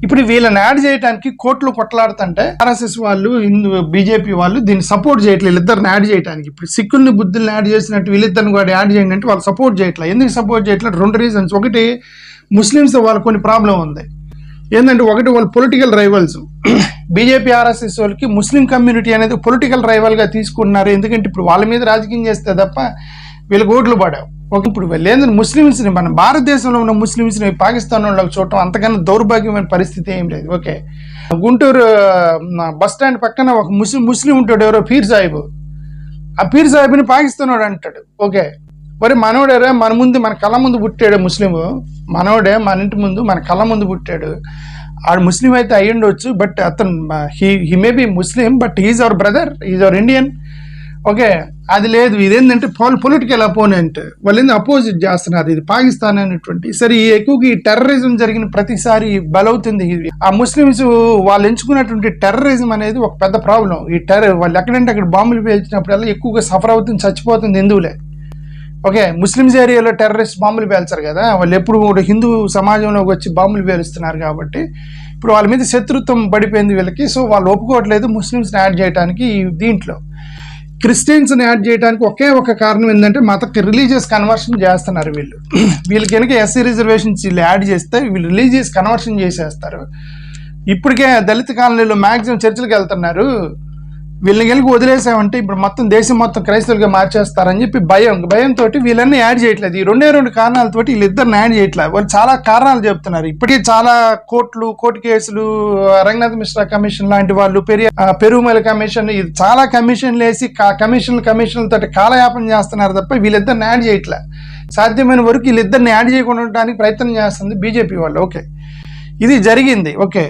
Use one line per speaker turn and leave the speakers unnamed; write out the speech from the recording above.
ఇప్పుడు వీళ్ళని యాడ్ చేయడానికి కోర్టులు కొట్లాడుతుంటే ఆర్ఎస్ఎస్ వాళ్ళు బీజేపీ వాళ్ళు దీన్ని సపోర్ట్ చేయట్లేదు, వీళ్ళిద్దరిని యాడ్ చేయడానికి. ఇప్పుడు సిక్కుల్ని బుద్ధుల్ని యాడ్ చేసినట్టు వీళ్ళిద్దరిని కూడా యాడ్ చేయండి అంటే వాళ్ళు సపోర్ట్ చేయట్లేదు. ఎందుకు సపోర్ట్ చేయట్లేదు? 2 రీజన్స్. ఒకటి, ముస్లిమ్స్ వాళ్ళకి కొన్ని ప్రాబ్లం ఉంది. ఏంటంటే ఒకటి, వాళ్ళు పొలిటికల్ రైవల్స్. బీజేపీ ఆర్ఎస్ఎస్ వాళ్ళకి ముస్లిం కమ్యూనిటీ అనేది పొలిటికల్ రైవల్గా తీసుకుంటున్నారు. ఎందుకంటే ఇప్పుడు వాళ్ళ మీద రాజకీయం చేస్తే తప్ప వీళ్ళకి ఓట్లు పడావు. ఇప్పుడు ఏంటంటే ముస్లిమ్స్ని, మన భారతదేశంలో ఉన్న ముస్లిమ్స్ని పాకిస్తాన్ వాళ్ళకి చూడటం అంతకన్నా దౌర్భాగ్యమైన పరిస్థితి ఏం లేదు. ఓకే, గుంటూరు బస్ స్టాండ్ పక్కన ఒక ముస్లిం ఉంటాడు, ఎవరో పీర్ సాహిబ్. ఆ పీర్ సాహిబ్ని పాకిస్తాన్ వాడు అంటాడు. ఓకే, మరి మనోడేరా మన కళ్ళ ముందు పుట్టాడు ముస్లిం, మనోడే మన ఇంటి ముందు మన కళ్ళ ముందు పుట్టాడు. ఆడు ముస్లిం అయితే అయ్యి ఉండొచ్చు, బట్ అతను he may be Muslim, but he's our brother, he's our Indian. Okay, అది లేదు. ఇదేంటంటే పొలిటికల్ అపోనెంట్, వాళ్ళు ఏంది అపోజిట్ చేస్తున్నారు. ఇది పాకిస్తాన్ అనేటువంటి. సరే, ఎక్కువగా ఈ టెర్రరిజం జరిగిన ప్రతిసారి బలవుతుంది. ఆ ముస్లిమ్స్ వాళ్ళు ఎంచుకున్నటువంటి టెర్రరిజం అనేది ఒక పెద్ద ప్రాబ్లం. ఈ వాళ్ళు ఎక్కడంటే అక్కడ బాంబులు పేల్చినప్పుడల్లా ఎక్కువగా సఫర్ అవుతుంది, చచ్చిపోతుంది హిందువులే. ఓకే, ముస్లిమ్స్ ఏరియాలో టెర్రరిస్ట్ బాంబులు పేల్చారు కదా, వాళ్ళు ఎప్పుడు కూడా హిందూ సమాజంలోకి వచ్చి బాంబులు పేలుస్తున్నారు కాబట్టి ఇప్పుడు వాళ్ళ మీద శత్రుత్వం పడిపోయింది వీళ్ళకి. సో వాళ్ళు ఒప్పుకోవట్లేదు ముస్లిమ్స్ని యాడ్ చేయడానికి. దీంట్లో క్రిస్టియన్స్ని యాడ్ చేయడానికి ఒకే ఒక కారణం ఏంటంటే రిలీజియస్ కన్వర్షన్ చేస్తున్నారు వీళ్ళు. వీళ్ళకి కనుక ఎస్సీ రిజర్వేషన్స్ వీళ్ళు యాడ్ చేస్తే వీళ్ళు రిలీజియస్ కన్వర్షన్ చేసేస్తారు. ఇప్పటికే దళిత కాలనీలో మ్యాక్సిమం చర్చిలకు వెళ్తున్నారు. వీళ్ళని కనుక వదిలేసామంటే ఇప్పుడు మొత్తం దేశం మొత్తం క్రైస్తవులుగా మార్చేస్తారని చెప్పి భయంతో వీళ్ళన్నీ యాడ్ చేయట్లేదు. ఈ 2 కారణాలతోటి వీళ్ళిద్దరిని యాడ్ చేయట్లేదు. వాళ్ళు చాలా కారణాలు చెప్తున్నారు. ఇప్పటికీ చాలా కోర్టు కేసులు, రంగనాథ్ మిశ్రా కమిషన్ లాంటి వాళ్ళు, పెరుమల కమిషన్, ఇది చాలా కమిషన్లు వేసి కమిషన్లతో కాలయాపన చేస్తున్నారు తప్ప వీళ్ళిద్దరిని యాడ్ చేయట్లేదు. సాధ్యమైన వరకు వీళ్ళిద్దరిని యాడ్ చేయకుండా ఉండడానికి ప్రయత్నం చేస్తుంది బీజేపీ వాళ్ళు. ఓకే, ఇది జరిగింది. ఓకే.